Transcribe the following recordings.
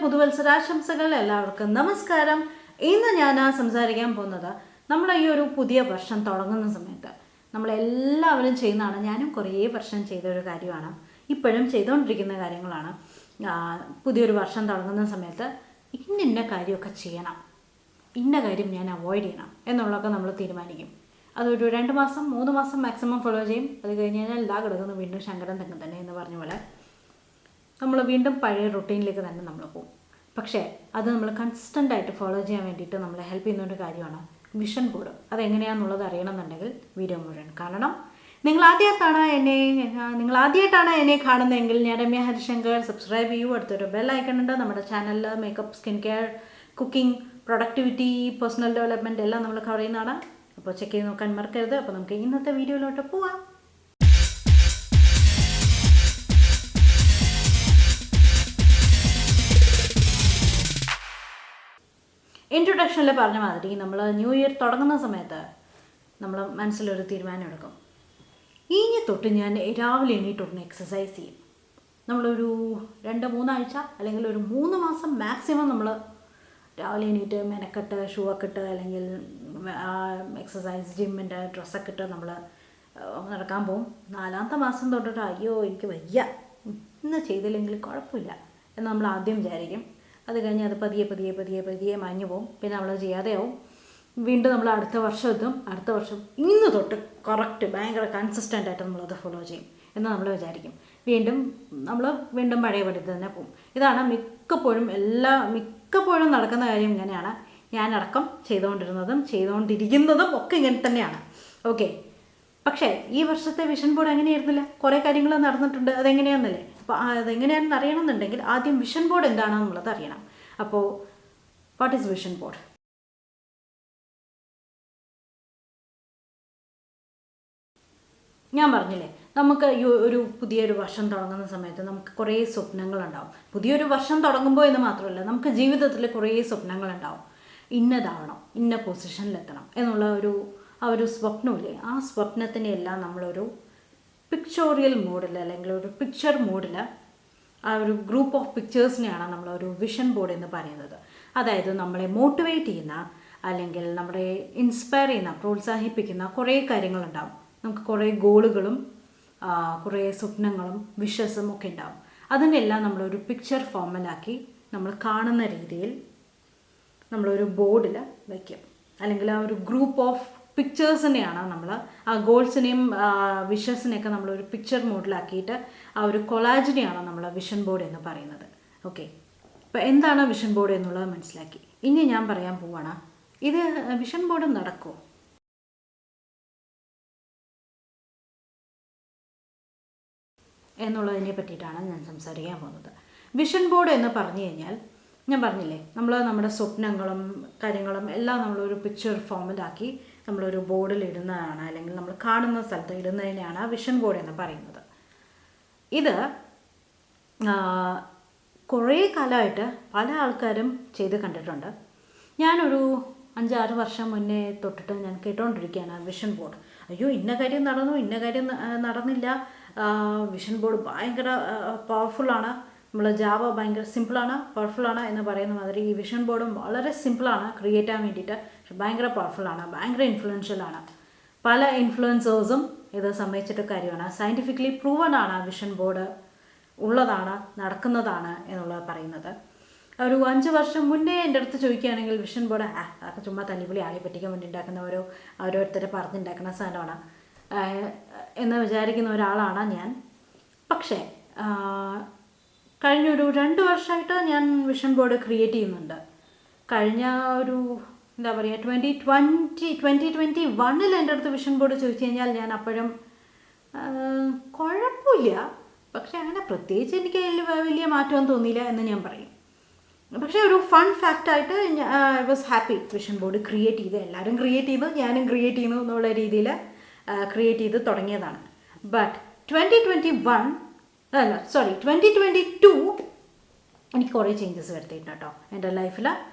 പുതുവത്സരാശംസകൾ എല്ലാവർക്കും നമസ്കാരം. ഇന്ന് ഞാൻ സംസാരിക്കാൻ പോകുന്നത് നമ്മുടെ ഈ ഒരു പുതിയ വർഷം തുടങ്ങുന്ന സമയത്ത് നമ്മളെല്ലാവരും ചെയ്യുന്നതാണ്. ഞാനും കുറേ വർഷം ചെയ്ത ഒരു കാര്യമാണ്, ഇപ്പോഴും ചെയ്തുകൊണ്ടിരിക്കുന്ന കാര്യങ്ങളാണ്. പുതിയൊരു വർഷം തുടങ്ങുന്ന സമയത്ത് ഇന്ന കാര്യമൊക്കെ ചെയ്യണം, ഇന്ന കാര്യം ഞാൻ അവോയ്ഡ് ചെയ്യണം എന്നുള്ളതൊക്കെ നമ്മൾ തീരുമാനിക്കും. അതൊരു 2 മാസം 3 മാസം മാക്സിമം ഫോളോ ചെയ്യും. അത് കഴിഞ്ഞ് കഴിഞ്ഞാൽ എല്ലാ കിടക്കുന്നു വീണ്ടും ശങ്കരൻ തെങ്ങ് തന്നെ എന്ന് പറഞ്ഞ പോലെ നമ്മൾ വീണ്ടും പഴയ റൊട്ടീനിലേക്ക് തന്നെ നമ്മൾ പോകും. പക്ഷേ അത് നമ്മൾ കൺസിസ്റ്റൻ്റായിട്ട് ഫോളോ ചെയ്യാൻ വേണ്ടിയിട്ട് നമ്മളെ ഹെൽപ്പ് ചെയ്യുന്ന ഒരു കാര്യമാണ് വിഷൻ ബോർഡ്. അതെങ്ങനെയാണെന്നുള്ളത് അറിയണമെന്നുണ്ടെങ്കിൽ വീഡിയോ മുഴുവൻ കാണണം. നിങ്ങൾ ആദ്യമായിട്ടാണ് എന്നെ കാണുന്നതെങ്കിൽ ഞാൻ രമ്യ ഹരിശങ്കർ. സബ്സ്ക്രൈബ് ചെയ്യൂ. അടുത്തൊരു ബെൽ ഐക്കൺ ഉണ്ട്. നമ്മുടെ ചാനലിൽ makeup, skin care, cooking, productivity, personal development എല്ലാം നമ്മൾ കവർ ചെയ്യുന്നതാണ്. അപ്പോൾ ചെക്ക് ചെയ്ത് നോക്കാൻ മറക്കരുത്. അപ്പോൾ നമുക്ക് ഇന്നത്തെ വീഡിയോയിലോട്ട് പോവാം. ഇൻട്രൊഡക്ഷനിൽ പറഞ്ഞ മാതിരി നമ്മൾ ന്യൂ ഇയർ തുടങ്ങുന്ന സമയത്ത് നമ്മൾ മനസ്സിലൊരു തീരുമാനം എടുക്കും. ഇനി തൊട്ട് ഞാൻ രാവിലെ എണീറ്റൊന്ന് എക്സസൈസ് ചെയ്യും. നമ്മളൊരു 2-3 ആഴ്ച അല്ലെങ്കിൽ ഒരു 3 മാസം മാക്സിമം നമ്മൾ രാവിലെ എണീറ്റ് മെനക്കെട്ട് ഷൂ ഒക്കെ ഇട്ട് അല്ലെങ്കിൽ എക്സസൈസ് ജിമ്മിൻ്റെ ഡ്രസ്സൊക്കെ ഇട്ട് നമ്മൾ നടക്കാൻ പോകും. 4ാമത്തെ മാസം തൊട്ടിട്ട് അയ്യോ എനിക്ക് വയ്യ, ഇന്ന് ചെയ്തില്ലെങ്കിൽ കുഴപ്പമില്ല എന്ന് നമ്മൾ ആദ്യം വിചാരിക്കും. അത് കഴിഞ്ഞ് അത് പതിയെ മാഞ്ഞു പോകും. പിന്നെ നമ്മൾ ചെയ്യാതെയാവും. വീണ്ടും നമ്മൾ അടുത്ത വർഷം എത്തും. അടുത്ത വർഷം ഇന്ന് തൊട്ട് കറക്റ്റ് ഭയങ്കര കൺസിസ്റ്റൻ്റായിട്ട് നമ്മളത് ഫോളോ ചെയ്യും എന്ന് നമ്മൾ വിചാരിക്കും. വീണ്ടും പഴയ പടി തന്നെ പോകും. ഇതാണ് മിക്കപ്പോഴും നടക്കുന്ന കാര്യം. ഇങ്ങനെയാണ് ഞാനടക്കം ചെയ്തുകൊണ്ടിരിക്കുന്നതും ഒക്കെ ഇങ്ങനെ തന്നെയാണ്. ഓക്കെ, പക്ഷേ ഈ വർഷത്തെ വിഷൻ ബോർഡ് അങ്ങനെയായിരുന്നില്ല. കുറേ കാര്യങ്ങൾ നടന്നിട്ടുണ്ട്. അതെങ്ങനെയാണെന്നല്ലേ? അപ്പോൾ അതെങ്ങനെയാണെന്ന് അറിയണമെന്നുണ്ടെങ്കിൽ ആദ്യം വിഷൻ ബോർഡ് എന്താണെന്നുള്ളത് അറിയണം. അപ്പോൾ വാട്ട് ഈസ് വിഷൻ ബോർഡ്? ഞാൻ പറഞ്ഞില്ലേ, നമുക്ക് ഈ പുതിയൊരു വർഷം തുടങ്ങുന്ന സമയത്ത് നമുക്ക് കുറേ സ്വപ്നങ്ങളുണ്ടാവും. പുതിയൊരു വർഷം തുടങ്ങുമ്പോൾ എന്ന് മാത്രമല്ല, നമുക്ക് ജീവിതത്തിൽ കുറേ സ്വപ്നങ്ങളുണ്ടാവും. ഇന്നതാവണം, ഇന്ന പൊസിഷനിലെത്തണം എന്നുള്ള ഒരു സ്വപ്നമില്ലേ, ആ സ്വപ്നത്തിനെല്ലാം നമ്മളൊരു പിക്ചോറിയൽ മോഡിൽ അല്ലെങ്കിൽ ഒരു പിക്ചർ മോഡിൽ ആ ഒരു ഗ്രൂപ്പ് ഓഫ് പിക്ചേഴ്സിനെയാണ് നമ്മളൊരു വിഷൻ ബോർഡ് എന്ന് പറയുന്നത്. അതായത് നമ്മളെ മോട്ടിവേറ്റ് ചെയ്യുന്ന അല്ലെങ്കിൽ നമ്മളെ ഇൻസ്പയർ ചെയ്യുന്ന, പ്രോത്സാഹിപ്പിക്കുന്ന കുറേ കാര്യങ്ങളുണ്ടാവും. നമുക്ക് കുറേ ഗോളുകളും കുറേ സ്വപ്നങ്ങളും വിഷസും ഒക്കെ ഉണ്ടാവും. അതിനെല്ലാം നമ്മളൊരു പിക്ചർ ഫോമിലാക്കി നമ്മൾ കാണുന്ന രീതിയിൽ നമ്മളൊരു ബോർഡിൽ വയ്ക്കും. അല്ലെങ്കിൽ ആ ഒരു ഗ്രൂപ്പ് ഓഫ് പിക്ചേഴ്സിനെയാണ് നമ്മൾ ആ ഗോൾസിനെയും വിഷസിനെയൊക്കെ നമ്മളൊരു പിക്ചർ മോഡിലാക്കിയിട്ട് ആ ഒരു കൊളാജിനെയാണ് നമ്മൾ വിഷൻ ബോർഡ് എന്ന് പറയുന്നത്. ഓക്കെ, അപ്പോൾ എന്താണ് വിഷൻ ബോർഡ് എന്നുള്ളത് മനസ്സിലാക്കി. ഇനി ഞാൻ പറയാൻ പോവാണ്, ഇത് വിഷൻ ബോർഡ് നടക്കുമോ എന്നുള്ളതിനെ പറ്റിയിട്ടാണ് ഞാൻ സംസാരിക്കാൻ പോകുന്നത്. വിഷൻ ബോർഡ് എന്ന് പറഞ്ഞു കഴിഞ്ഞാൽ, ഞാൻ പറഞ്ഞില്ലേ, നമ്മുടെ സ്വപ്നങ്ങളും കാര്യങ്ങളും എല്ലാം നമ്മളൊരു പിക്ചർ ഫോമിലാക്കി നമ്മളൊരു ബോർഡിൽ ഇടുന്നതാണ്, അല്ലെങ്കിൽ നമ്മൾ കാണുന്ന സ്ഥലത്ത് ഇടുന്നതിനെയാണ് വിഷൻ ബോർഡ് എന്ന് പറയുന്നത്. ഇത് കുറേ കാലമായിട്ട് പല ആൾക്കാരും ചെയ്ത് കണ്ടിട്ടുണ്ട്. ഞാനൊരു 5-6 വർഷം മുന്നേ തൊട്ടിട്ട് ഞാൻ കേട്ടുകൊണ്ടിരിക്കുകയാണ് വിഷൻ ബോർഡ്. അയ്യോ ഇന്ന കാര്യം നടന്നു, ഇന്ന കാര്യം നടന്നില്ല, വിഷൻ ബോർഡ് ഭയങ്കര പവർഫുള്ളാണ്, ജാവ ഭയങ്കര സിമ്പിളാണ്, പവർഫുള്ളാണ് എന്ന് പറയുന്ന മാതിരി ഈ വിഷൻ ബോർഡും വളരെ സിമ്പിളാണ് ക്രിയേറ്റ് ചെയ്യാൻ വേണ്ടിയിട്ട്, പക്ഷെ ഭയങ്കര പവർഫുള്ളാണ്, ഭയങ്കര ഇൻഫ്ലുവൻഷ്യലാണ്. പല ഇൻഫ്ലുവൻസേഴ്സും ഇത് സമ്മതിച്ചിട്ട് കാര്യമാണ്. സയൻറ്റിഫിക്കലി പ്രൂവൺ ആണ് വിഷൻ ബോർഡ് ഉള്ളതാണ്, നടക്കുന്നതാണ് എന്നുള്ളത് പറയുന്നത്. ഒരു 5 വർഷം മുന്നേ എൻ്റെ അടുത്ത് ചോദിക്കുകയാണെങ്കിൽ വിഷൻ ബോർഡ് അതൊക്കെ ചുമ്മാ തല്ലിപ്പൊളി ആളെ പറ്റിക്കാൻ വേണ്ടി ഉണ്ടാക്കുന്ന ഓരോരുത്തരെ പറഞ്ഞുണ്ടാക്കുന്ന സാധനമാണ് എന്ന് വിചാരിക്കുന്ന ഒരാളാണ് ഞാൻ. പക്ഷേ കഴിഞ്ഞൊരു 2 വർഷമായിട്ട് ഞാൻ വിഷൻ ബോർഡ് ക്രിയേറ്റ് ചെയ്യുന്നുണ്ട്. കഴിഞ്ഞ ഒരു 2021 എൻ്റെ അടുത്ത് വിഷൻ ബോർഡ് ചോദിച്ചു കഴിഞ്ഞാൽ ഞാൻ അപ്പോഴും കുഴപ്പമില്ല, പക്ഷെ അങ്ങനെ പ്രത്യേകിച്ച് എനിക്ക് വലിയ മാറ്റമൊന്നും തോന്നിയില്ല എന്ന് ഞാൻ പറയും. പക്ഷേ ഒരു ഫൺ ഫാക്റ്റായിട്ട് I was happy. Vision board create ചെയ്ത് എല്ലാവരും ക്രിയേറ്റ് ചെയ്തു, ഞാനും ക്രിയേറ്റ് ചെയ്യുന്നു എന്നുള്ള രീതിയിൽ ക്രിയേറ്റ് ചെയ്ത് തുടങ്ങിയതാണ്. ബട്ട് 2022 എനിക്ക് കുറേ ചേഞ്ചസ് വരുത്തിയിട്ടുണ്ട് കേട്ടോ എൻ്റെ ലൈഫിൽ.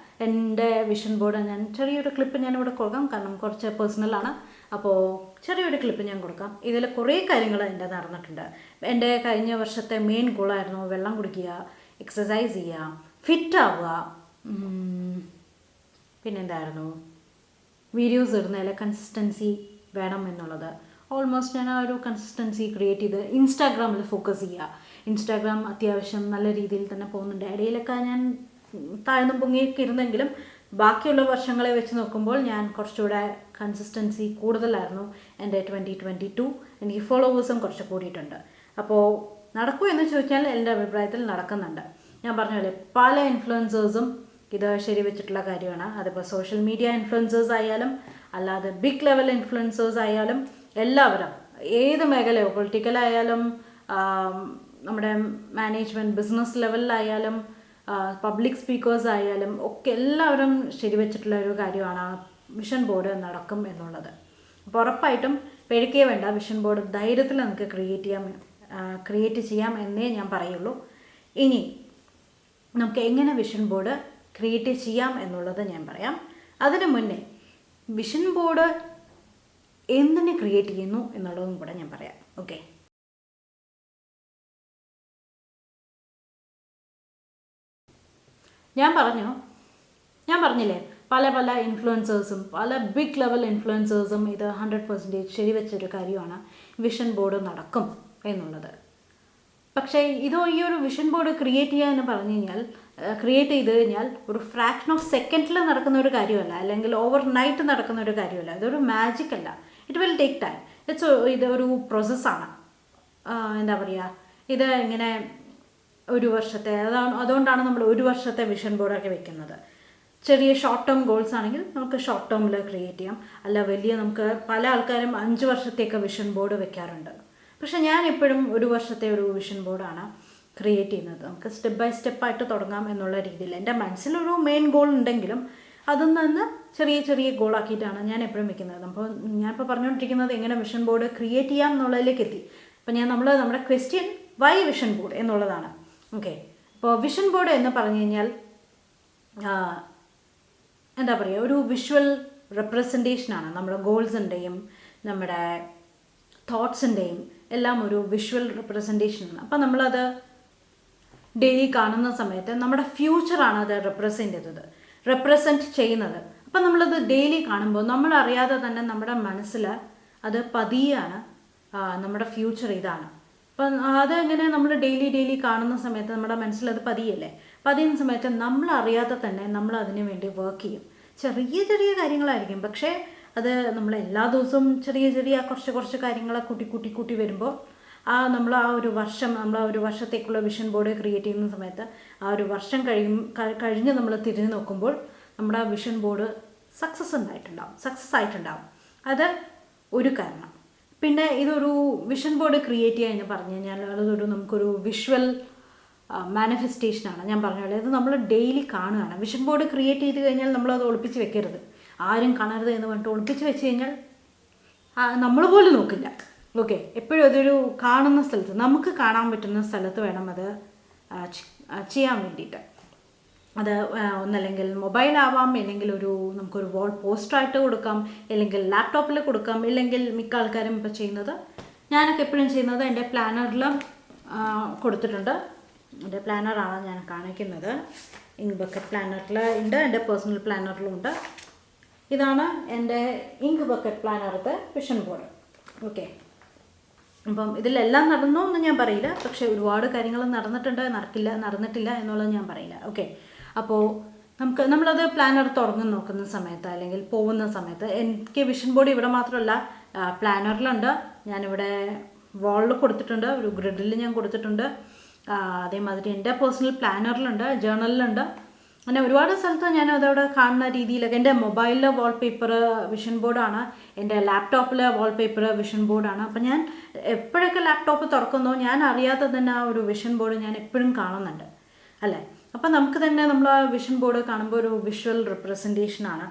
എൻ്റെ വിഷൻ ബോർഡ് ഞാൻ ചെറിയൊരു ക്ലിപ്പ് ഞാനിവിടെ കൊടുക്കാം, കാരണം കുറച്ച് പേഴ്സണലാണ്. അപ്പോൾ ചെറിയൊരു ക്ലിപ്പ് ഞാൻ കൊടുക്കാം. ഇതിൽ കുറേ കാര്യങ്ങൾ എൻ്റെ നടന്നിട്ടുണ്ട്. എൻ്റെ കഴിഞ്ഞ വർഷത്തെ മെയിൻ ഗോളായിരുന്നു വെള്ളം കുടിക്കുക, എക്സസൈസ് ചെയ്യുക, ഫിറ്റാവുക, പിന്നെന്തായിരുന്നു, വീഡിയോസ് ഇടുന്നതിൽ കൺസിസ്റ്റൻസി വേണം എന്നുള്ളത്. ഓൾമോസ്റ്റ് ഞാൻ ആ ഒരു കൺസിസ്റ്റൻസി ക്രിയേറ്റ് ചെയ്ത് ഇൻസ്റ്റാഗ്രാമിൽ ഫോക്കസ് ചെയ്യുക. ഇൻസ്റ്റാഗ്രാം അത്യാവശ്യം നല്ല രീതിയിൽ തന്നെ പോകുന്നുണ്ട്. ഇടയിലൊക്കെ ഞാൻ താഴ്ന്നും പൊങ്ങിയൊക്കെ ഇരുന്നെങ്കിലും ബാക്കിയുള്ള വർഷങ്ങളെ വെച്ച് നോക്കുമ്പോൾ ഞാൻ കുറച്ചുകൂടെ കൺസിസ്റ്റൻസി കൂടുതലായിരുന്നു എൻ്റെ 2022. എനിക്ക് ഫോളോവേഴ്സും കുറച്ച് കൂടിയിട്ടുണ്ട്. അപ്പോൾ നടക്കൂ എന്ന് ചോദിച്ചാൽ എൻ്റെ അഭിപ്രായത്തിൽ നടക്കുന്നുണ്ട്. ഞാൻ പറഞ്ഞ പോലെ പല ഇൻഫ്ലുവൻസേഴ്സും ഇത് ശരിവെച്ചിട്ടുള്ള കാര്യമാണ്. അതിപ്പോൾ സോഷ്യൽ മീഡിയ ഇൻഫ്ലുവൻസേഴ്സ് ആയാലും അല്ലാതെ ബിഗ് ലെവൽ ഇൻഫ്ലുവൻസേഴ്സ് ആയാലും എല്ലാവരും ഏത് മേഖലയോ, പൊളിറ്റിക്കലായാലും നമ്മുടെ മാനേജ്മെൻറ്റ് ബിസിനസ് ലെവലിലായാലും പബ്ലിക് സ്പീക്കേഴ്സ് ആയാലും ഒക്കെ എല്ലാവരും ശരിവെച്ചിട്ടുള്ള ഒരു കാര്യമാണ് വിഷൻ ബോർഡ് നടക്കും എന്നുള്ളത്. അപ്പോൾ ഉറപ്പായിട്ടും പേടിക്കേ വേണ്ട, വിഷൻ ബോർഡ് ധൈര്യത്തിൽ നമുക്ക് ക്രിയേറ്റ് ചെയ്യാം എന്നേ ഞാൻ പറയുള്ളൂ. ഇനി നമുക്ക് എങ്ങനെ വിഷൻ ബോർഡ് ക്രിയേറ്റ് ചെയ്യാം എന്നുള്ളത് ഞാൻ പറയാം. അതിനു മുന്നേ വിഷൻ ബോർഡ് എന്തിനെ ക്രിയേറ്റ് ചെയ്യുന്നു എന്നുള്ളതും കൂടെ ഞാൻ പറയാം. ഓക്കെ, ഞാൻ പറഞ്ഞില്ലേ പല ഇൻഫ്ലുവൻസേഴ്സും പല ബിഗ് ലെവൽ ഇൻഫ്ലുവൻസേഴ്സും ഇത് 100% ശരിവെച്ചൊരു കാര്യമാണ്, വിഷൻ ബോർഡ് നടക്കും എന്നുള്ളത്. പക്ഷേ ഈ ഒരു വിഷൻ ബോർഡ് ക്രിയേറ്റ് ചെയ്യുക എന്ന് പറഞ്ഞു കഴിഞ്ഞാൽ ക്രിയേറ്റ് ചെയ്ത് കഴിഞ്ഞാൽ ഒരു ഫ്രാക്ഷൻ ഓഫ് സെക്കൻഡിൽ നടക്കുന്ന ഒരു കാര്യമല്ല, അല്ലെങ്കിൽ ഓവർ നൈറ്റ് നടക്കുന്ന ഒരു കാര്യമല്ല. ഇതൊരു മാജിക് അല്ല. It will take time. ഇതൊരു പ്രോസസ്സാണ്. എന്താ പറയുക, ഇത് ഇങ്ങനെ ഒരു വർഷത്തെ അതുകൊണ്ടാണ് നമ്മൾ ഒരു വർഷത്തെ വിഷൻ ബോർഡൊക്കെ വെക്കുന്നത്. ചെറിയ ഷോർട്ട് ടേം ഗോൾസ് ആണെങ്കിൽ നമുക്ക് ഷോർട്ട് ടേമിൽ ക്രിയേറ്റ് ചെയ്യാം. അല്ല വലിയ നമുക്ക് പല ആൾക്കാരും 5 വർഷത്തേക്ക് വിഷൻ ബോർഡ് വെക്കാറുണ്ട്. പക്ഷെ ഞാൻ എപ്പോഴും ഒരു വർഷത്തെ ഒരു വിഷൻ ബോർഡാണ് ക്രിയേറ്റ് ചെയ്യുന്നത്. നമുക്ക് സ്റ്റെപ്പ് ബൈ സ്റ്റെപ്പായിട്ട് തുടങ്ങാം എന്നുള്ള രീതിയിൽ. എൻ്റെ മനസ്സിലൊരു മെയിൻ ഗോൾ ഉണ്ടെങ്കിലും അതിൽ നിന്ന് ചെറിയ ഗോളാക്കിയിട്ടാണ് ഞാൻ എപ്പോഴും വെക്കുന്നത്. അപ്പോൾ ഞാനിപ്പോൾ പറഞ്ഞുകൊണ്ടിരിക്കുന്നത് എങ്ങനെ വിഷൻ ബോർഡ് ക്രിയേറ്റ് ചെയ്യാം എന്നുള്ളതിലേക്ക് എത്തി. അപ്പോൾ നമ്മുടെ ക്വസ്റ്റ്യൻ വൈ വിഷൻ ബോർഡ് എന്നുള്ളതാണ്. ഓക്കെ, അപ്പോൾ വിഷൻ ബോർഡ് എന്ന് പറഞ്ഞു കഴിഞ്ഞാൽ എന്താ പറയുക, ഒരു വിഷ്വൽ റെപ്രസെൻറ്റേഷനാണ്. നമ്മുടെ ഗോൾസിൻ്റെയും നമ്മുടെ തോട്ട്സിൻ്റെയും എല്ലാം ഒരു വിഷ്വൽ റെപ്രസെൻറ്റേഷനാണ്. അപ്പോൾ നമ്മളത് ഡെയിലി കാണുന്ന സമയത്ത് നമ്മുടെ ഫ്യൂച്ചറാണ് അത് റെപ്രസെൻറ്റ് ചെയ്യുന്നത്. അപ്പം നമ്മളത് ഡെയിലി കാണുമ്പോൾ നമ്മളറിയാതെ തന്നെ നമ്മുടെ മനസ്സിൽ അത് പതിയാണ് നമ്മുടെ ഫ്യൂച്ചർ ഇതാണ്. അപ്പം അതെങ്ങനെ നമ്മൾ ഡെയിലി കാണുന്ന സമയത്ത് നമ്മുടെ മനസ്സിലത് പതിയല്ലേ. പതിയുന്ന സമയത്ത് നമ്മളറിയാതെ തന്നെ നമ്മൾ അതിനു വേണ്ടി വർക്ക് ചെയ്യും. ചെറിയ കാര്യങ്ങളായിരിക്കും, പക്ഷേ അത് നമ്മൾ എല്ലാ ദിവസവും ചെറിയ കുറച്ച് കാര്യങ്ങൾ കൂട്ടി വരുമ്പോൾ നമ്മൾ ആ ഒരു വർഷത്തേക്കുള്ള വിഷൻ ബോർഡ് ക്രിയേറ്റ് ചെയ്യുന്ന സമയത്ത് ആ ഒരു വർഷം കഴിഞ്ഞ് നമ്മൾ തിരിഞ്ഞു നോക്കുമ്പോൾ നമ്മുടെ ആ വിഷൻ ബോർഡ് സക്സസ് ആയിട്ടുണ്ടാവും. അത് ഒരു കാരണം. പിന്നെ ഇതൊരു വിഷൻ ബോർഡ് ക്രിയേറ്റ് ചെയ്യുക എന്ന് പറഞ്ഞു കഴിഞ്ഞാൽ നമുക്കൊരു വിഷ്വൽ മാനിഫെസ്റ്റേഷനാണ്. ഞാൻ പറഞ്ഞ പോലെ ഇത് നമ്മൾ ഡെയിലി കാണുകയാണ്. വിഷൻ ബോർഡ് ക്രിയേറ്റ് ചെയ്ത് കഴിഞ്ഞാൽ നമ്മളത് ഒളിപ്പിച്ച് വെക്കരുത്, ആരും കാണരുത് എന്ന് പറഞ്ഞിട്ട് ഒളിപ്പിച്ച് വെച്ച് കഴിഞ്ഞാൽ നമ്മൾ പോലും നോക്കില്ല. ഓക്കെ, എപ്പോഴും അതൊരു കാണുന്ന സ്ഥലത്ത്, നമുക്ക് കാണാൻ പറ്റുന്ന സ്ഥലത്ത് വേണം അത് ചെയ്യാൻ വേണ്ടിയിട്ട്. അത് ഒന്നല്ലെങ്കിൽ മൊബൈലാവാം, അല്ലെങ്കിൽ നമുക്കൊരു വാൾ പോസ്റ്ററായിട്ട് കൊടുക്കാം, അല്ലെങ്കിൽ ലാപ്ടോപ്പിൽ കൊടുക്കാം, ഇല്ലെങ്കിൽ മിക്ക ആൾക്കാരും ഇപ്പോൾ ചെയ്യുന്നത്, ഞാനൊക്കെ എപ്പോഴും ചെയ്യുന്നത് എൻ്റെ പ്ലാനറിൽ കൊടുത്തിട്ടുണ്ട്. എൻ്റെ പ്ലാനറാണ് ഞാൻ കാണിക്കുന്നത്. ഇങ്ക് ബക്കറ്റ് പ്ലാനറിൽ ഉണ്ട്, എൻ്റെ പേഴ്സണൽ പ്ലാനറിലും ഉണ്ട്. ഇതാണ് എൻ്റെ ഇങ്ക് ബക്കറ്റ് പ്ലാനറത്തെ വിഷൻ ബോർഡ്. ഓക്കെ, അപ്പം ഇതിലെല്ലാം നടന്നോ എന്ന് ഞാൻ പറയില്ല, പക്ഷേ ഒരുപാട് കാര്യങ്ങൾ നടന്നിട്ടില്ല എന്നുള്ളത് ഞാൻ പറയില്ല. ഓക്കെ, അപ്പോൾ നമ്മളത് പ്ലാനർ തുറന്ന് നോക്കുന്ന സമയത്ത് അല്ലെങ്കിൽ പോകുന്ന സമയത്ത് എനിക്ക് വിഷൻ ബോർഡ് ഇവിടെ മാത്രമല്ല പ്ലാനറിലുണ്ട്, ഞാനിവിടെ വാളിൽ കൊടുത്തിട്ടുണ്ട്, ഒരു ഗ്രിഡിൽ ഞാൻ കൊടുത്തിട്ടുണ്ട്, അതേമാതിരി എൻ്റെ പേഴ്സണൽ പ്ലാനറിലുണ്ട്, ജേർണലിലുണ്ട്, അങ്ങനെ ഒരുപാട് സ്ഥലത്ത് ഞാൻ അതവിടെ കാണുന്ന രീതിയിലൊക്കെ. എൻ്റെ മൊബൈലിലെ വാൾപേപ്പർ വിഷൻ ബോർഡാണ്, എൻ്റെ ലാപ്ടോപ്പിലെ വാൾപേപ്പർ വിഷൻ ബോർഡാണ്. അപ്പം ഞാൻ എപ്പോഴൊക്കെ ലാപ്ടോപ്പ് തുറക്കുന്നോ ഞാൻ അറിയാതെ തന്നെ ആ ഒരു വിഷൻ ബോർഡ് ഞാൻ എപ്പോഴും കാണുന്നുണ്ട് അല്ലേ. അപ്പം നമുക്ക് തന്നെ നമ്മൾ ആ വിഷൻ ബോർഡ് കാണുമ്പോൾ ഒരു വിഷ്വൽ റെപ്രസെൻറ്റേഷനാണ്.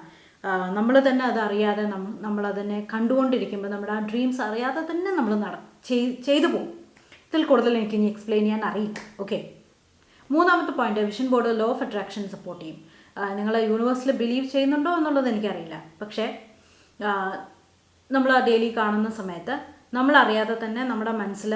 നമ്മൾ തന്നെ അതറിയാതെ നമ്മളതിനെ കണ്ടുകൊണ്ടിരിക്കുമ്പോൾ നമ്മുടെ ആ ഡ്രീംസ് അറിയാതെ തന്നെ നമ്മൾ ചെയ്തു പോകും. ഇതിൽ കൂടുതൽ എനിക്ക് ഇനി എക്സ്പ്ലെയിൻ ചെയ്യാൻ അറിയില്ല. ഓക്കെ, മൂന്നാമത്തെ point, vision board law of attraction support ചെയ്യും. നിങ്ങൾ യൂണിവേഴ്സിൽ ബിലീവ് ചെയ്യുന്നുണ്ടോ എന്നുള്ളത് എനിക്കറിയില്ല, പക്ഷേ നമ്മൾ ഡെയിലി കാണുന്ന സമയത്ത് നമ്മളറിയാതെ തന്നെ നമ്മുടെ മനസ്സിൽ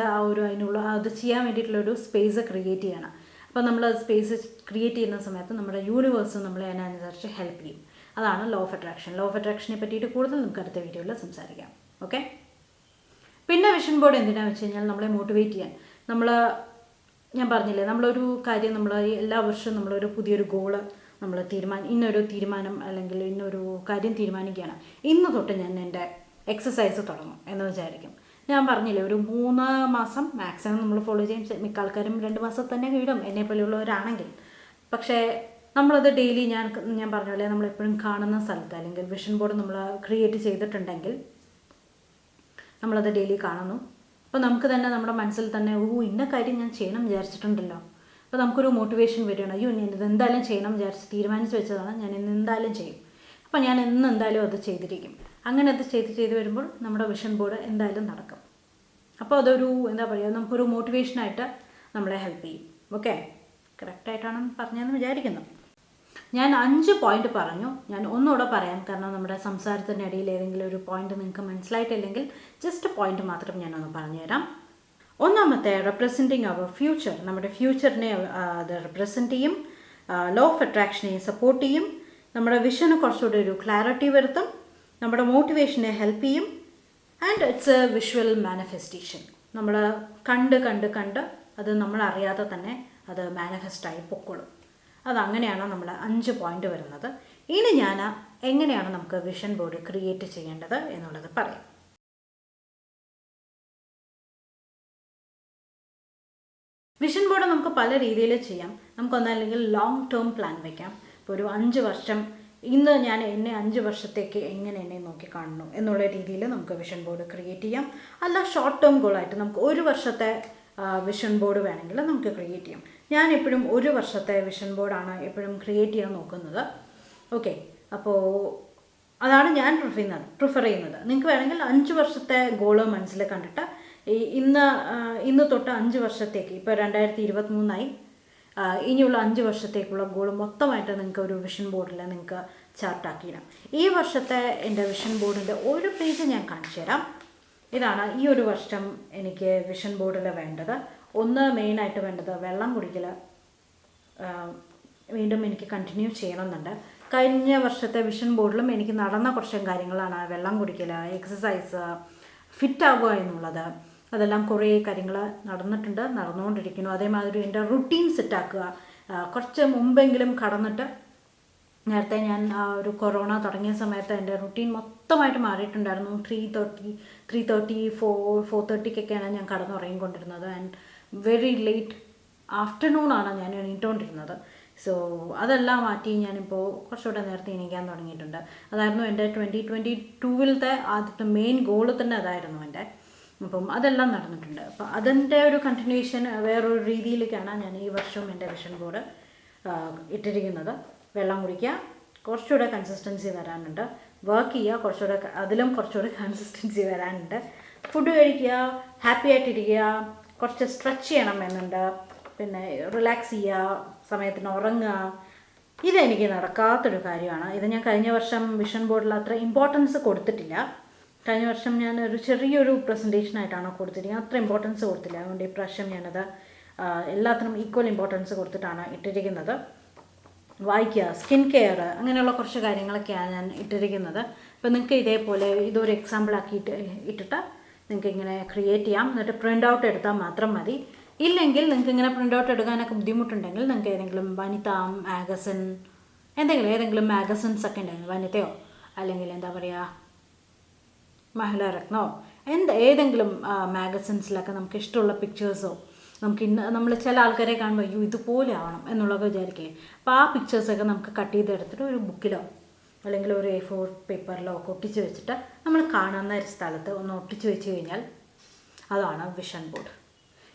അത് ചെയ്യാൻ വേണ്ടിയിട്ടുള്ളൊരു സ്പേസ് ക്രിയേറ്റ് ചെയ്യണം. അപ്പോൾ നമ്മൾ സ്പേസ് ക്രിയേറ്റ് ചെയ്യുന്ന സമയത്ത് നമ്മുടെ യൂണിവേഴ്സ് നമ്മളെ അതിനനുസരിച്ച് ഹെൽപ്പ് ചെയ്യും. അതാണ് law of attraction. Law of അട്രാക്ഷനെ പറ്റിയിട്ട് കൂടുതൽ നമുക്ക് അടുത്ത വീഡിയോയിൽ സംസാരിക്കാം. ഓക്കെ. പിന്നെ വിഷൻ ബോർഡ് എന്തിനാണെന്ന് വെച്ച് കഴിഞ്ഞാൽ നമ്മളെ മോട്ടിവേറ്റ് ചെയ്യാൻ. ഞാൻ പറഞ്ഞില്ലേ, നമ്മളൊരു കാര്യം എല്ലാ വർഷവും നമ്മളൊരു പുതിയൊരു ഗോള് നമ്മൾ ഇന്നൊരു തീരുമാനം അല്ലെങ്കിൽ ഇന്നൊരു കാര്യം തീരുമാനിക്കുകയാണ്. ഇന്ന് തൊട്ട് ഞാൻ എൻ്റെ എക്സസൈസ് തുടങ്ങും എന്ന് വിചാരിക്കും. ഞാൻ പറഞ്ഞില്ലേ, ഒരു 3 മാസം മാക്സിമം നമ്മൾ ഫോളോ ചെയ്യും. മിക്ക ആൾക്കാരും 2 മാസം തന്നെ വിടും, എന്നെപ്പോലെയുള്ളവരാണെങ്കിൽ. പക്ഷേ നമ്മളത് ഡെയിലി ഞാൻ പറഞ്ഞ പോലെ നമ്മളെപ്പോഴും കാണുന്ന സ്ഥലത്ത് അല്ലെങ്കിൽ വിഷൻ ബോർഡ് നമ്മൾ ക്രിയേറ്റ് ചെയ്തിട്ടുണ്ടെങ്കിൽ നമ്മളത് ഡെയിലി കാണുന്നു. അപ്പോൾ നമുക്ക് തന്നെ നമ്മുടെ മനസ്സിൽ തന്നെ ഇന്ന കാര്യം ഞാൻ ചെയ്യണം വിചാരിച്ചിട്ടുണ്ടല്ലോ. അപ്പോൾ നമുക്കൊരു മോട്ടിവേഷൻ വരികയാണ്. ഞാൻ ഇത് എന്തായാലും ചെയ്യണം വിചാരിച്ച് തീരുമാനിച്ച് വെച്ചതാണ്, ഞാൻ ഇന്ന് എന്തായാലും ചെയ്യും. അപ്പോൾ ഞാൻ എന്തായാലും അത് ചെയ്തിരിക്കും. അങ്ങനെ അത് ചെയ്ത് വരുമ്പോൾ നമ്മുടെ വിഷൻ ബോർഡ് എന്തായാലും നടക്കും. അപ്പോൾ അതൊരു നമുക്കൊരു മോട്ടിവേഷനായിട്ട് നമ്മളെ ഹെൽപ്പ് ചെയ്യും. ഓക്കെ, കറക്റ്റായിട്ടാണെന്ന് പറഞ്ഞതെന്ന് വിചാരിക്കുന്നു. ഞാൻ 5 പോയിന്റ് പറഞ്ഞു. ഞാൻ ഒന്നുകൂടെ പറയാം, കാരണം നമ്മുടെ സംസാരത്തിനിടയിൽ ഏതെങ്കിലും ഒരു പോയിന്റ് നിങ്ങൾക്ക് മനസ്സിലായിട്ടില്ലെങ്കിൽ ജസ്റ്റ് പോയിന്റ് മാത്രം ഞാനൊന്ന് പറഞ്ഞുതരാം. ഒന്നാമത്തെ, റെപ്രസെൻറ്റിങ് അവർ ഫ്യൂച്ചർ. നമ്മുടെ ഫ്യൂച്ചറിനെ അത് റെപ്രസെൻറ്റ് ചെയ്യും. ലോ ഓഫ് അട്രാക്ഷനെ സപ്പോർട്ട് ചെയ്യും. നമ്മുടെ വിഷന് കുറച്ചുകൂടി ഒരു ക്ലാരിറ്റി വരുത്തും. നമ്മുടെ മോട്ടിവേഷനെ ഹെൽപ്പ് ചെയ്യും. And it's A visual manifestation. നമ്മൾ കണ്ട് അത് നമ്മളറിയാതെ തന്നെ അത് മാനിഫെസ്റ്റായി പൊക്കോളും. അതങ്ങനെയാണ് നമ്മൾ 5 പോയിന്റ് വരുന്നത്. ഇനി ഞാൻ എങ്ങനെയാണ് നമുക്ക് വിഷൻ ബോർഡ് ക്രിയേറ്റ് ചെയ്യേണ്ടത് എന്നുള്ളത് പറയാം. വിഷൻ ബോർഡ് നമുക്ക് പല രീതിയിൽ ചെയ്യാം. നമുക്കൊന്നല്ലെങ്കിൽ ലോങ് ടേം പ്ലാൻ വയ്ക്കാം. ഇപ്പോൾ ഒരു 5 വർഷം, ഇന്ന് ഞാൻ 5 വർഷത്തേക്ക് എന്നെ നോക്കി കാണുന്നു എന്നുള്ള രീതിയിൽ നമുക്ക് വിഷൻ ബോർഡ് ക്രിയേറ്റ് ചെയ്യാം. അല്ല, ഷോർട്ട് ടേം ഗോളായിട്ട് നമുക്ക് 1 വർഷത്തെ വിഷൻ ബോർഡ് വേണമെങ്കിൽ നമുക്ക് ക്രിയേറ്റ് ചെയ്യാം. ഞാൻ എപ്പോഴും 1 വർഷത്തെ വിഷൻ ബോർഡാണ് എപ്പോഴും ക്രിയേറ്റ് ചെയ്യാൻ നോക്കുന്നത്. ഓക്കെ, അപ്പോൾ അതാണ് ഞാൻ പ്രിഫർ ചെയ്യുന്നത്. നിങ്ങൾക്ക് വേണമെങ്കിൽ 5 വർഷത്തെ ഗോള് മനസ്സിൽ കണ്ടിട്ട് ഇന്ന് തൊട്ട് 5 വർഷത്തേക്ക്, ഇപ്പോൾ 2023 ഇനിയുള്ള 5 വർഷത്തേക്കുള്ള ഗോൾ മൊത്തമായിട്ട് നിങ്ങൾക്ക് ഒരു വിഷൻ ബോർഡിൽ നിങ്ങൾക്ക് ചാർട്ടാക്കിയിടാം. ഈ വർഷത്തെ എൻ്റെ വിഷൻ ബോർഡിൻ്റെ ഒരു പേജ് ഞാൻ കാണിച്ചു തരാം. ഇതാണ് ഈ ഒരു വർഷം എനിക്ക് വിഷൻ ബോർഡിൽ വേണ്ടത്. മെയിനായിട്ട് വേണ്ടത് വെള്ളം കുടിക്കൽ. വീണ്ടും എനിക്ക് കണ്ടിന്യൂ ചെയ്യണമെന്നുണ്ട്. കഴിഞ്ഞ വർഷത്തെ വിഷൻ ബോർഡിലും എനിക്ക് നടന്ന കുറച്ച് കാര്യങ്ങളാണ് വെള്ളം കുടിക്കൽ, എക്സസൈസ്, ഫിറ്റ് ആവുക എന്നുള്ളത്. അതെല്ലാം കുറേ കാര്യങ്ങൾ നടന്നുകൊണ്ടിരിക്കുന്നു. അതേമാതിരി എൻ്റെ റുട്ടീൻ സെറ്റാക്കുക. കുറച്ച് മുമ്പെങ്കിലും കടന്നിട്ട്, നേരത്തെ ഞാൻ ഒരു കൊറോണ തുടങ്ങിയ സമയത്ത് എൻ്റെ റുട്ടീൻ മൊത്തമായിട്ട് മാറിയിട്ടുണ്ടായിരുന്നു. 3:30, 4:30 ഞാൻ കടന്നുറങ്ങിക്കൊണ്ടിരുന്നത്. ആൻഡ് വെരി ലേറ്റ് ആഫ്റ്റർനൂണാണ് ഞാൻ എണീറ്റുകൊണ്ടിരുന്നത്. സോ അതെല്ലാം മാറ്റി ഞാനിപ്പോൾ കുറച്ചുകൂടെ നേരത്തെ എണീക്കാൻ തുടങ്ങിയിട്ടുണ്ട്. അതായിരുന്നു എൻ്റെ 2022 ആദ്യത്തെ മെയിൻ ഗോള് തന്നെ അതായിരുന്നു എൻ്റെ. അപ്പം അതെല്ലാം നടന്നിട്ടുണ്ട്. അപ്പം അതിൻ്റെ ഒരു കണ്ടിന്യൂഷൻ വേറൊരു രീതിയിലേക്കാണ് ഞാൻ ഈ വർഷവും എൻ്റെ വിഷൻ ബോർഡ് ഇട്ടിരിക്കുന്നത്. വെള്ളം കുടിക്കുക, കുറച്ചുകൂടെ കൺസിസ്റ്റൻസി വരാനുണ്ട്. വർക്ക് ചെയ്യുക, അതിലും കുറച്ചുകൂടെ കൺസിസ്റ്റൻസി വരാനുണ്ട്. ഫുഡ് കഴിക്കുക, ഹാപ്പി ആയിട്ടിരിക്കുക, കുറച്ച് സ്ട്രെച്ച് ചെയ്യണം എന്നുണ്ട്. പിന്നെ റിലാക്സ് ചെയ്യുക, സമയത്തിന് ഉറങ്ങുക. ഇതെനിക്ക് നടക്കാത്തൊരു കാര്യമാണ്. ഇത് ഞാൻ കഴിഞ്ഞ വർഷം വിഷൻ ബോർഡിൽ അത്ര ഇമ്പോർട്ടൻസ് കൊടുത്തിട്ടില്ല. കഴിഞ്ഞ വർഷം ഞാൻ ഒരു ചെറിയൊരു പ്രസൻറ്റേഷനായിട്ടാണ് കൊടുത്തിരിക്കുന്നത്, അത്ര ഇമ്പോർട്ടൻസ് കൊടുത്തില്ല. അതുകൊണ്ട് ഈ പ്രാവശ്യം ഞാനത് എല്ലാത്തിനും ഈക്വൽ ഇമ്പോർട്ടൻസ് കൊടുത്തിട്ടാണ് ഇട്ടിരിക്കുന്നത്. വായിക്കുക, സ്കിൻ കെയർ, അങ്ങനെയുള്ള കുറച്ച് കാര്യങ്ങളൊക്കെയാണ് ഞാൻ ഇട്ടിരിക്കുന്നത്. അപ്പോൾ നിങ്ങൾക്ക് ഇതേപോലെ ഇതൊരു എക്സാമ്പിൾ ആക്കിയിട്ട് ഇട്ടിട്ട് നിങ്ങൾക്ക് ഇങ്ങനെ ക്രിയേറ്റ് ചെയ്യാം. എന്നിട്ട് പ്രിൻ്റ് ഔട്ട് എടുത്താൽ മാത്രം മതി. ഇല്ലെങ്കിൽ നിങ്ങൾക്ക് ഇങ്ങനെ പ്രിൻ്റ് ഔട്ട് എടുക്കാനൊക്കെ ബുദ്ധിമുട്ടുണ്ടെങ്കിൽ നിങ്ങൾക്ക് ഏതെങ്കിലും വനിത മാഗസിൻ, ഏതെങ്കിലും മാഗസിൻസ് ഒക്കെ ഉണ്ടെങ്കിൽ, വനിതയോ അല്ലെങ്കിൽ മഹിളാ രത്നോ ഏതെങ്കിലും മാഗസിൻസിലൊക്കെ നമുക്ക് ഇഷ്ടമുള്ള പിക്ചേഴ്സോ, നമ്മൾ ചില ആൾക്കാരെ കാണുമ്പോൾ ഇതുപോലെ ആവണം എന്നുള്ളതൊക്കെ വിചാരിക്കില്ലേ. അപ്പോൾ ആ പിക്ചേഴ്സൊക്കെ നമുക്ക് കട്ട് ചെയ്തെടുത്തിട്ട് ഒരു ബുക്കിലോ അല്ലെങ്കിൽ ഒരു A4 പേപ്പറിലോ ഒക്കെ ഒട്ടിച്ച് വെച്ചിട്ട് നമ്മൾ കാണുന്ന ഒരു സ്ഥലത്ത് ഒന്ന് ഒട്ടിച്ച് വെച്ച് കഴിഞ്ഞാൽ അതാണ് വിഷൻ ബോർഡ്.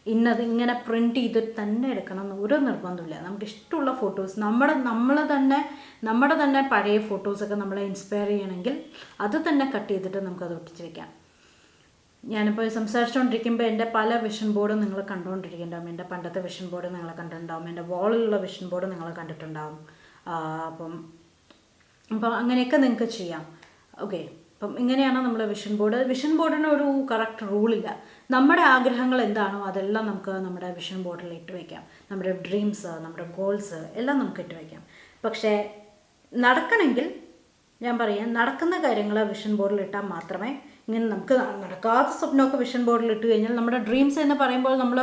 ഇങ്ങനെ പ്രിൻറ്റ് ചെയ്തിട്ട് തന്നെ എടുക്കണം എന്ന് ഒരു നിർബന്ധമില്ല. നമുക്ക് ഇഷ്ടമുള്ള ഫോട്ടോസ്, നമ്മുടെ തന്നെ പഴയ ഫോട്ടോസൊക്കെ നമ്മളെ ഇൻസ്പയർ ചെയ്യണമെങ്കിൽ അത് തന്നെ കട്ട് ചെയ്തിട്ട് നമുക്കത് ഒട്ടിച്ച് വയ്ക്കാം. ഞാനിപ്പോൾ സംസാരിച്ചുകൊണ്ടിരിക്കുമ്പോൾ എൻ്റെ പല വിഷൻ ബോർഡും നിങ്ങൾ കണ്ടുകൊണ്ടിരിക്കുന്നുണ്ടാവും. എൻ്റെ പണ്ടത്തെ വിഷൻ ബോർഡ് നിങ്ങൾ കണ്ടിട്ടുണ്ടാവും, എൻ്റെ വാളിലുള്ള വിഷൻ ബോർഡ് നിങ്ങൾ കണ്ടിട്ടുണ്ടാവും. അപ്പം അങ്ങനെയൊക്കെ നിങ്ങൾക്ക് ചെയ്യാം. ഓക്കെ, അപ്പം ഇങ്ങനെയാണ് നമ്മൾ വിഷൻ ബോർഡിന് ഒരു കറക്റ്റ് റൂളില്ല. നമ്മുടെ ആഗ്രഹങ്ങൾ എന്താണോ അതെല്ലാം നമുക്ക് നമ്മുടെ വിഷൻ ബോർഡിൽ ഇട്ട് വയ്ക്കാം. നമ്മുടെ ഡ്രീംസ്, നമ്മുടെ ഗോൾസ് എല്ലാം നമുക്ക് ഇട്ട് വയ്ക്കാം. പക്ഷേ നടക്കണമെങ്കിൽ ഞാൻ പറയാം, നടക്കുന്ന കാര്യങ്ങൾ വിഷൻ ബോർഡിൽ ഇട്ടാൽ മാത്രമേ, ഇങ്ങനെ നമുക്ക് നടക്കാത്ത സ്വപ്നമൊക്കെ വിഷൻ ബോർഡിൽ ഇട്ട് കഴിഞ്ഞാൽ നമ്മുടെ ഡ്രീംസ് എന്ന് പറയുമ്പോൾ നമ്മൾ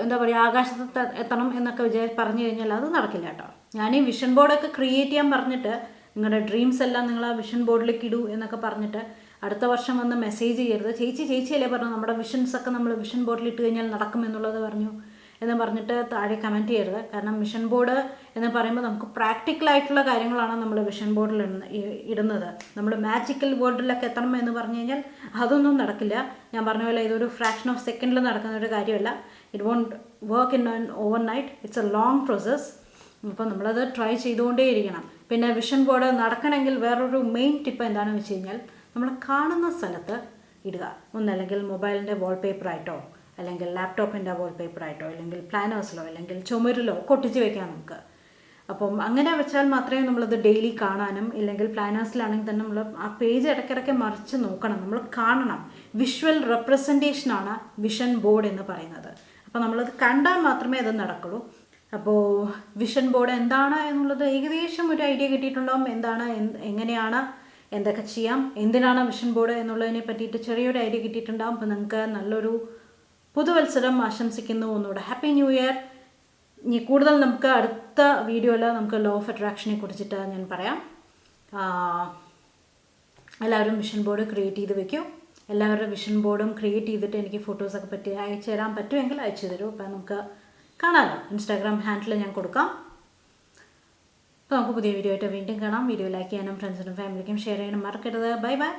എന്താ പറയുക, ആകാശത്ത് എത്തണം എന്നൊക്കെ പറഞ്ഞു കഴിഞ്ഞാൽ അത് നടക്കില്ല കേട്ടോ. ഞാൻ ഈ വിഷൻ ബോർഡൊക്കെ ക്രിയേറ്റ് ചെയ്യാൻ പറഞ്ഞിട്ട്, നിങ്ങളുടെ ഡ്രീംസ് എല്ലാം നിങ്ങൾ ആ വിഷൻ ബോർഡിലേക്ക് ഇടൂ എന്നൊക്കെ പറഞ്ഞിട്ട് അടുത്ത വർഷം വന്ന് മെസ്സേജ് ചെയ്യരുത്. ചേച്ചിയല്ലേ പറഞ്ഞു നമ്മുടെ വിഷൻസൊക്കെ നമ്മൾ വിഷൻ ബോർഡിൽ ഇട്ട് കഴിഞ്ഞാൽ നടക്കും എന്നുള്ളത് പറഞ്ഞു എന്ന് പറഞ്ഞിട്ട് താഴെ കമൻറ്റ് ചെയ്യരുത്. കാരണം വിഷൻ ബോർഡ് എന്ന് പറയുമ്പോൾ നമുക്ക് പ്രാക്ടിക്കലായിട്ടുള്ള കാര്യങ്ങളാണ് നമ്മൾ വിഷൻ ബോർഡിൽ ഇടുന്നത്. നമ്മൾ മാജിക്കൽ വേൾഡിലൊക്കെ എത്തണം എന്ന് പറഞ്ഞു കഴിഞ്ഞാൽ അതൊന്നും നടക്കില്ല. ഞാൻ പറഞ്ഞ പോലെ ഇതൊരു ഫ്രാക്ഷൻ ഓഫ് സെക്കൻഡിൽ നടക്കുന്ന ഒരു കാര്യമല്ല. It won't work in an overnight. It's a long process. അപ്പോൾ നമ്മളത് ട്രൈ ചെയ്തുകൊണ്ടേയിരിക്കണം. പിന്നെ വിഷൻ ബോർഡ് നടക്കണമെങ്കിൽ വേറൊരു മെയിൻ ടിപ്പ് എന്താണെന്ന് വെച്ച് കഴിഞ്ഞാൽ, നമ്മൾ കാണുന്ന സ്ഥലത്ത് ഇടുക. ഒന്നല്ലെങ്കിൽ മൊബൈലിൻ്റെ വാൾപേപ്പറായിട്ടോ, അല്ലെങ്കിൽ ലാപ്ടോപ്പിൻ്റെ വാൾപേപ്പറായിട്ടോ, അല്ലെങ്കിൽ പ്ലാനേഴ്സിലോ, അല്ലെങ്കിൽ ചുമരിലോ ഒട്ടിച്ച് വെക്കാം നമുക്ക്. അപ്പം അങ്ങനെ വെച്ചാൽ മാത്രമേ നമ്മളത് ഡെയിലി കാണാനും, ഇല്ലെങ്കിൽ പ്ലാനേഴ്സിലാണെങ്കിൽ തന്നെ നമ്മൾ ആ പേജ് ഇടയ്ക്കിടയ്ക്ക് മറിച്ച് നോക്കണം, നമ്മൾ കാണണം. വിഷ്വൽ റെപ്രസെൻറ്റേഷനാണ് വിഷൻ ബോർഡ് എന്ന് പറയുന്നത്. അപ്പോൾ നമ്മളത് കണ്ടാൽ മാത്രമേ അത് നടക്കുള്ളൂ. അപ്പോൾ വിഷൻ ബോർഡ് എന്താണ് എന്നുള്ളത് ഏകദേശം ഒരു ഐഡിയ കിട്ടിയിട്ടുണ്ടാവും. എന്താണ്, എങ്ങനെയാണ്, എന്തൊക്കെ ചെയ്യാം, എന്തിനാണ് വിഷൻ ബോർഡ് എന്നുള്ളതിനെ പറ്റിയിട്ട് ചെറിയൊരു ഐഡിയ കിട്ടിയിട്ടുണ്ടാകും. അപ്പോൾ നിങ്ങൾക്ക് നല്ലൊരു പുതുവത്സരം ആശംസിക്കുന്നു. ഒന്നുകൂടെ ഹാപ്പി ന്യൂ ഇയർ. ഇനി കൂടുതൽ നമുക്ക് അടുത്ത വീഡിയോയിൽ നമുക്ക് ലോ ഓഫ് അട്രാക്ഷനെ കുറിച്ചിട്ട് ഞാൻ പറയാം. എല്ലാവരും വിഷൻ ബോർഡ് ക്രിയേറ്റ് ചെയ്ത് വെക്കൂ. എല്ലാവരുടെ വിഷൻ ബോർഡും ക്രിയേറ്റ് ചെയ്തിട്ട് എനിക്ക് ഫോട്ടോസൊക്കെ പറ്റി അയച്ചു തരാൻ പറ്റുമെങ്കിൽ അയച്ചു തരൂ. അപ്പോൾ നമുക്ക് കാണാമല്ലോ. ഇൻസ്റ്റാഗ്രാം ഹാൻഡിൽ ഞാൻ കൊടുക്കാം. അപ്പോൾ നമുക്ക് പുതിയ വീഡിയോ ആയിട്ട് വീണ്ടും കാണാം. വീഡിയോ ലൈക്ക് ചെയ്യാനും ഫ്രണ്ട്സിനും ഫാമിലിക്കും ഷെയർ ചെയ്യാനും മറക്കരുത്. Bye bye.